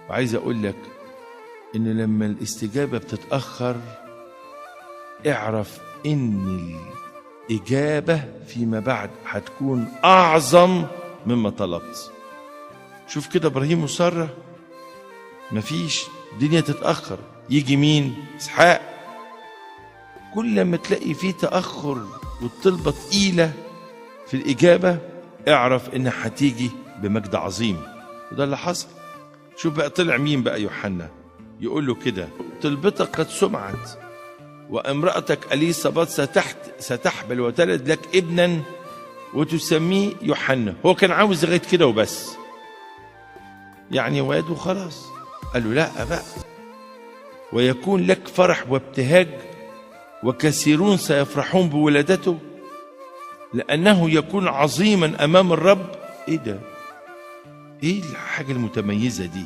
وعايز أقول لك إن لما الاستجابة بتتأخر اعرف إن الإجابة فيما بعد هتكون أعظم مما طلبت. شوف كده إبراهيم وسارة، مفيش، الدنيا تتأخر، يجي مين؟ إسحاق. كل ما تلاقي فيه تأخر والطلبة تقيلة في الإجابة اعرف إنها هتيجي بمجد عظيم، وده اللي حصل. شوف بقى طلع مين بقى؟ يوحنا يقول له كده: طلبتك قد سمعت، وامرأتك أليصابات ستحبل وتلد لك ابنا وتسميه يوحنا. هو كان عاوز لغاية كده وبس، يعني واد وخلاص. قال له لا بقى، ويكون لك فرح وابتهاج وكثيرون سيفرحون بولادته لأنه يكون عظيما أمام الرب. إيه ده؟ إيه الحاجة المتميزة دي؟